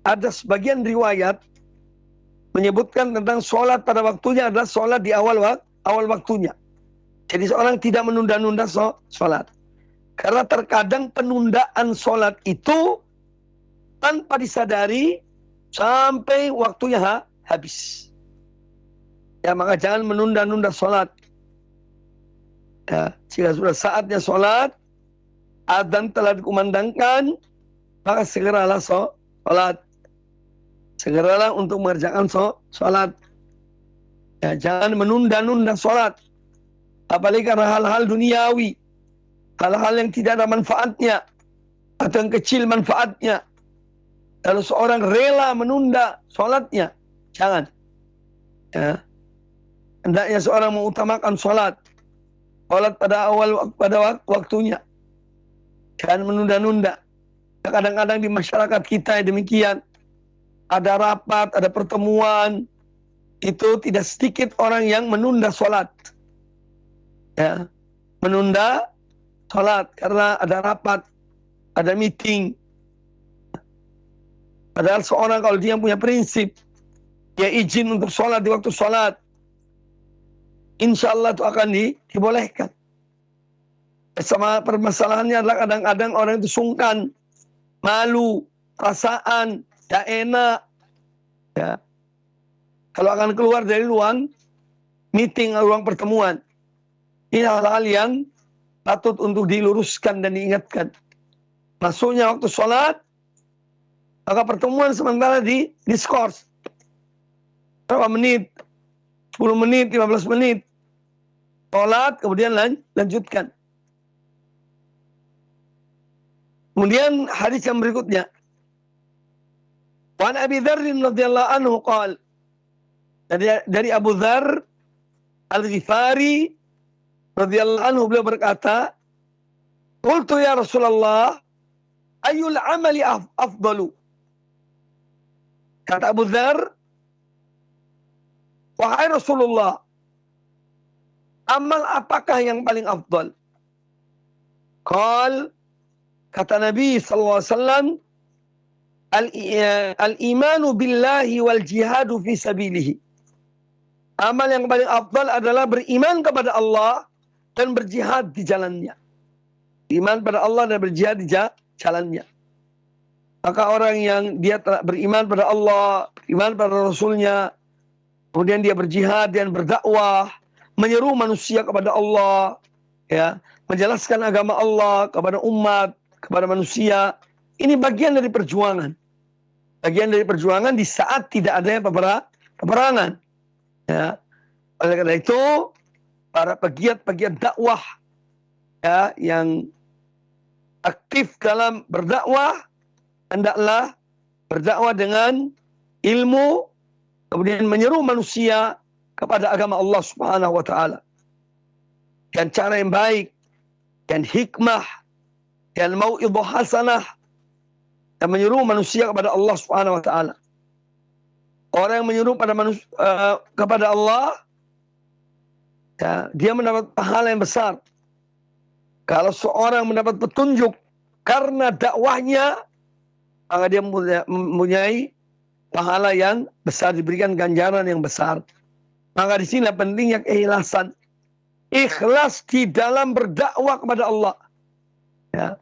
ada sebagian riwayat menyebutkan tentang sholat pada waktunya adalah sholat di awal waktunya. Jadi seorang tidak menunda-nunda sholat. Karena terkadang penundaan sholat itu tanpa disadari sampai waktunya habis. Ya, maka jangan menunda-nunda sholat. Ya, jika sudah saatnya sholat, adzan telah dikumandangkan, maka segeralah sholat. Segeralah untuk mengerjakan sholat. Ya, jangan menunda-nunda sholat. Apalagi karena hal-hal duniawi. Hal-hal yang tidak ada manfaatnya. Atau yang kecil manfaatnya. Kalau seorang rela menunda sholatnya, jangan. Ya. Hendaknya seorang mengutamakan sholat. Sholat pada waktunya. Jangan menunda-nunda. Kadang-kadang di masyarakat kita demikian. Ada rapat, ada pertemuan. Itu tidak sedikit orang yang menunda sholat. Ya. Menunda sholat karena ada rapat, ada meeting. Padahal seorang kalau dia punya prinsip, dia izin untuk sholat di waktu sholat, insya Allah itu akan dibolehkan. Sama permasalahannya adalah kadang-kadang orang itu sungkan, malu, perasaan, tidak enak. Ya. Kalau akan keluar dari ruang meeting, ruang pertemuan, ini hal-hal yang patut untuk diluruskan dan diingatkan. Masuknya waktu sholat, maka pertemuan sementara diskors. Berapa menit? 10 menit, 15 menit. Sholat, kemudian lanjutkan. Kemudian hadis yang berikutnya. Wa an Abi Dzar radhiyallahu anhu qala, dari Abu Dzar Al-Ghifari radhiyallahu anhu, beliau berkata, qultu ya Rasulullah, ayyul amali afdalu? Kata Abu Dzar, wahai Rasulullah, amal apakah yang paling afdal? Qal, kata Nabi sallallahu alaihi wasallam, al-imanu billahi wal jihadu fi sabilihi. Amal yang paling afdal adalah beriman kepada Allah dan berjihad di jalannya. Iman pada Allah dan berjihad di jalannya. Maka orang yang dia telah beriman pada Allah, beriman pada Rasulnya, kemudian dia berjihad dan berdakwah, menyeru manusia kepada Allah, ya, menjelaskan agama Allah kepada umat, kepada manusia. Ini bagian dari perjuangan. Bagian dari perjuangan di saat tidak adanya peperangan. Ya. Oleh karena itu, para pegiat-pegiat dakwah, ya, yang aktif dalam berdakwah, hendaklah berdakwah dengan ilmu, kemudian menyeru manusia kepada agama Allah Subhanahu wa taala. Dan cara yang baik, dan hikmah, dan mau'idhah hasanah, dan menyeru manusia kepada Allah Subhanahu wa taala. Orang yang menyeru kepada Allah, ya, dia mendapat pahala yang besar. Kalau seorang mendapat petunjuk karena dakwahnya, maka dia mempunyai pahala yang besar, diberikan ganjaran yang besar. Maka di sini pentingnya keikhlasan. Ikhlas di dalam berdakwah kepada Allah. Ya.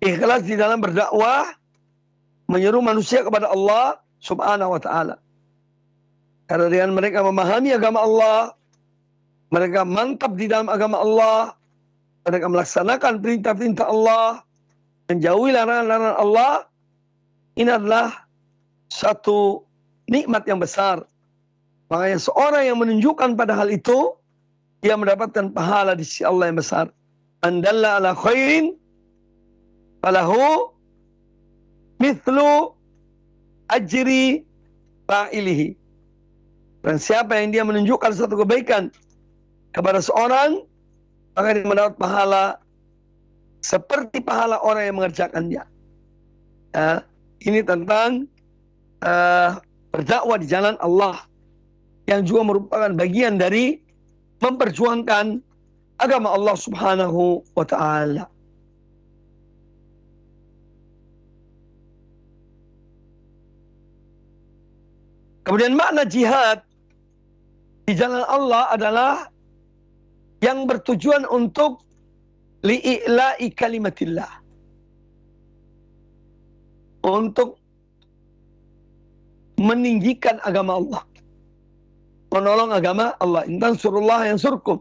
Ikhlas di dalam berdakwah, menyeru manusia kepada Allah Subhanahu wa taala. Karena dengan mereka memahami agama Allah, mereka mantap di dalam agama Allah, mereka melaksanakan perintah-perintah Allah, menjauhi larangan-larangan Allah, ini adalah satu nikmat yang besar. Makanya seorang yang menunjukkan pada hal itu, dia mendapatkan pahala di sisi Allah yang besar. Andalla ala khairin falahu mithlu ajri fa'ilihi. Dan siapa yang dia menunjukkan satu kebaikan kepada seorang, maka dia mendapat pahala seperti pahala orang yang mengerjakannya. Ya, ini tentang berdakwah di jalan Allah, yang juga merupakan bagian dari memperjuangkan agama Allah Subhanahu wa ta'ala. Kemudian makna jihad di jalan Allah adalah yang bertujuan untuk li'i'la'i kalimatillah, untuk meninggikan agama Allah, menolong agama Allah. In tansurullah yansurkum.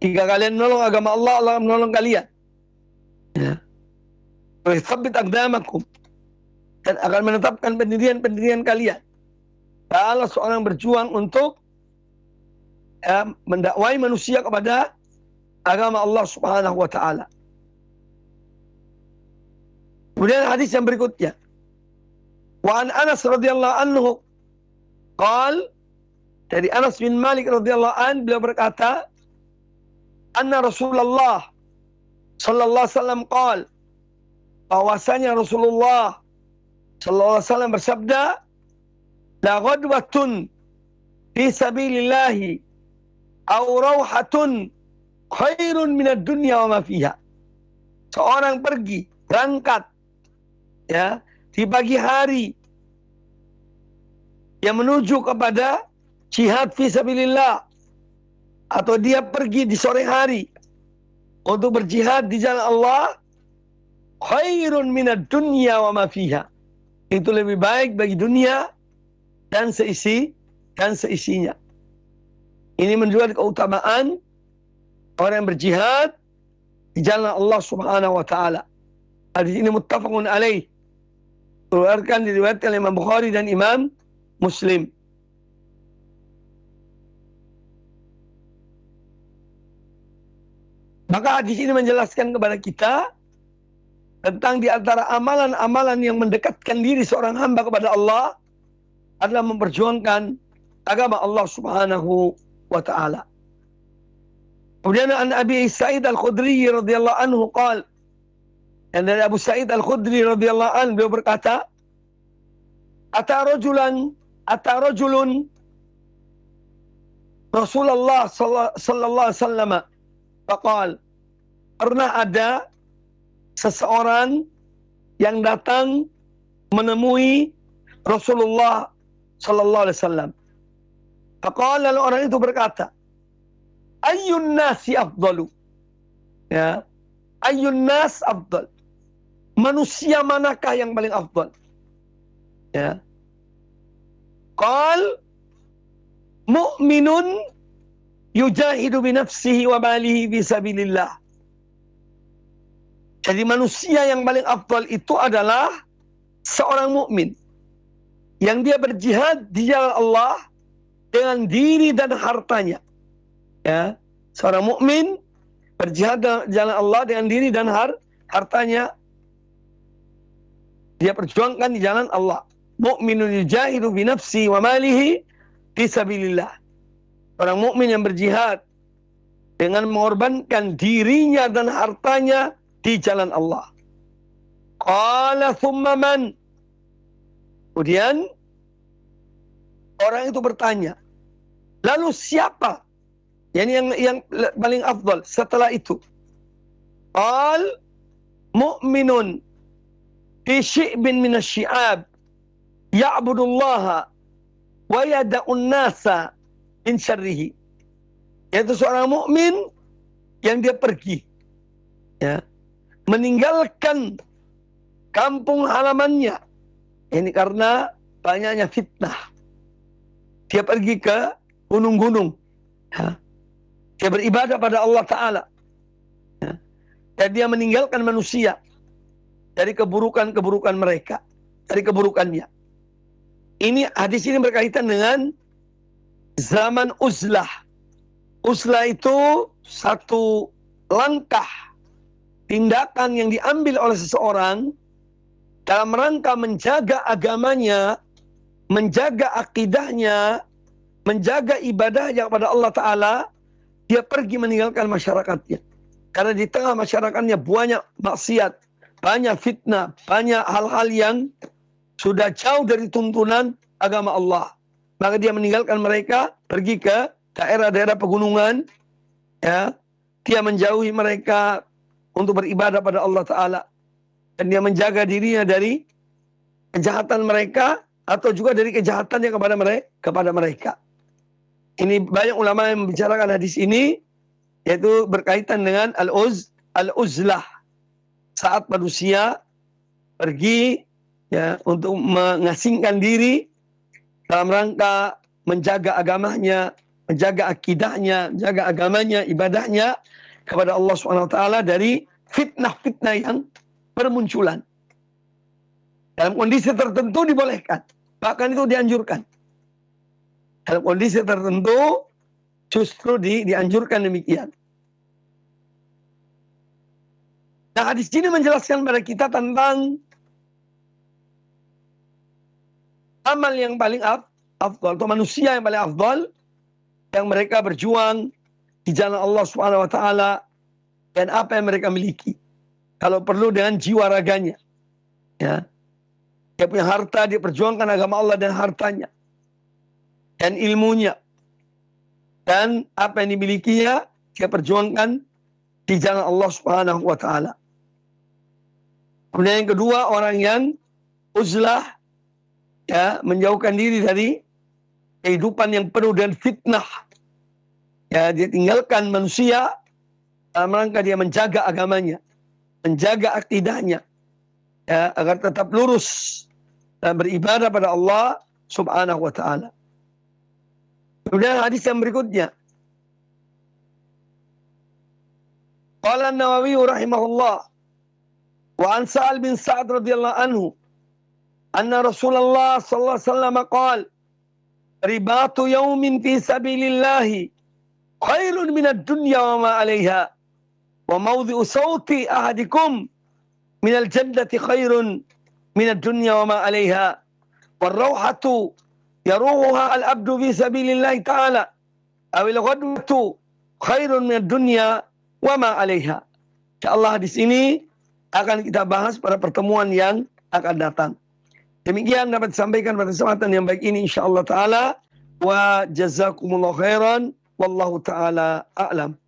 Jika kalian menolong agama Allah, Allah menolong kalian. Ya. Wa yuthabbit aqdamakum, dan akan menetapkan pendirian-pendirian kalian. Allah seorang berjuang untuk mendakwai manusia kepada agama Allah Subhanahu wa ta'ala. Kemudian hadis yang berikutnya, wa an Anas radhiyallahu anhu qal, dari Anas bin Malik radhiyallahu an, beliau berkata, anna Rasulullah sallallahu alaihi wasallam qal, bahwasanya Rasulullah sallallahu alaihi wasallam bersabda, la ghadwatun fi sabilillahi aw rawhatun khairun minad dunya wa ma fiha. Seorang pergi, berangkat, ya, di pagi hari yang menuju kepada jihad fi sabilillah, atau dia pergi di sore hari untuk berjihad di jalan Allah, khairun minad dunya wa ma fiha. Itu lebih baik bagi dunia dan seisinya. Ini menunjukkan keutamaan orang yang berjihad di jalan Allah Subhanahu wa ta'ala. Hadis ini muttafaqun alaih, diriwayatkan oleh Imam Bukhari dan Imam Muslim. Maka hadis ini menjelaskan kepada kita tentang di antara amalan-amalan yang mendekatkan diri seorang hamba kepada Allah adalah memperjuangkan agama Allah Subhanahu wa ta'ala. Kemudian an Abi Sa'id Al-Khudri radhiyallahu anhu qala, dan dari Abu Sa'id Al-Khudri radhiyallahu anhu, beliau berkata, ata rajulun Rasulullah sallallahu alaihi wasallam faqal, pernah ada seseorang yang datang menemui Rasulullah sallallahu alaihi wasallam. Faqala, lalu orang itu berkata, ayyun nasi afdalu. Ya, ayyun nas afdal. Manusia manakah yang paling afdal? Ya. Qal mu'minun yujahidu bi nafsihi wa malihi fi sabilillah. Jadi manusia yang paling afdal itu adalah seorang mukmin yang dia berjihad di jalan Allah dengan diri dan hartanya. Ya, seorang mukmin berjihad di jalan Allah dengan diri dan hartanya. Dia perjuangkan di jalan Allah. Mu'minun yujahidu bi nafsi wa malihi fi sabilillah. Orang mukmin yang berjihad dengan mengorbankan dirinya dan hartanya di jalan Allah. Qala thumma man. Kemudian orang itu bertanya, lalu siapa yang paling afdal setelah itu? Qal mu'minun fi syi'bin minasyi'ab ya'budullaha wa yada'un nasa min syarrihi. Yaitu seorang mukmin yang dia pergi, ya, meninggalkan kampung halamannya. Ini karena banyaknya fitnah. Dia pergi ke gunung-gunung, ya. Dia beribadah pada Allah Ta'ala, ya. Dan dia meninggalkan manusia dari keburukan-keburukan mereka, dari keburukannya. Ini hadis ini berkaitan dengan zaman uzlah. Uzlah itu satu langkah tindakan yang diambil oleh seseorang dalam rangka menjaga agamanya, menjaga akidahnya, menjaga ibadahnya kepada Allah Ta'ala, dia pergi meninggalkan masyarakatnya. Karena di tengah masyarakatnya banyak maksiat, banyak fitnah, banyak hal-hal yang sudah jauh dari tuntunan agama Allah. Maka dia meninggalkan mereka, pergi ke daerah-daerah pegunungan, ya. Dia menjauhi mereka untuk beribadah pada Allah Ta'ala. Dan dia menjaga dirinya dari kejahatan mereka atau juga dari kejahatannya kepada mereka. Ini banyak ulama yang membicarakan hadis ini, yaitu berkaitan dengan al-uzlah. Saat manusia pergi ya untuk mengasingkan diri dalam rangka menjaga agamanya, menjaga akidahnya, menjaga agamanya, ibadahnya kepada Allah SWT dari fitnah-fitnah yang bermunculan. Dalam kondisi tertentu dibolehkan, bahkan itu dianjurkan. Dalam kondisi tertentu justru dianjurkan demikian. Nah, hadis ini menjelaskan kepada kita tentang amal yang paling afdal, atau manusia yang paling afdal, yang mereka berjuang di jalan Allah Subhanahu wa Ta'ala, dan apa yang mereka miliki. Kalau perlu dengan jiwa raganya. Ya. Dia punya harta, dia perjuangkan agama Allah dan hartanya. Dan ilmunya. Dan apa yang dimilikinya, dia perjuangkan di jalan Allah Subhanahu wa Ta'ala. Kemudian yang kedua, orang yang uzlah, ya, menjauhkan diri dari kehidupan yang penuh dengan fitnah. Ya, dia tinggalkan manusia dalam rangka dia menjaga agamanya, menjaga akidahnya, ya, agar tetap lurus dan beribadah pada Allah Subhanahu wa Ta'ala. Kemudian hadis yang berikutnya, qala an-Nawawi rahimahullah, wa an Sa'al bin Sa'ad radhiyallahu anhu, anna Rasulullah sallallahu alaihi wasallam qala, ribatu yawmin fi sabilillahi khairun minad dunya wa ma 'alaiha, wa mawdhi'u sawti ahadikum minal jannati khairun minad dunya wa ma 'alaiha, war rawhatu yaruhuha al-abdu fi sabilillahi ta'ala, awil ghadwatu khairun minad dunya wa ma 'alaiha. Insyaallah di sini akan kita bahas pada pertemuan yang akan datang. Demikian dapat disampaikan pada kesempatan yang baik ini insyaallah taala, wa jazakumullahu khairan wallahu taala a'lam.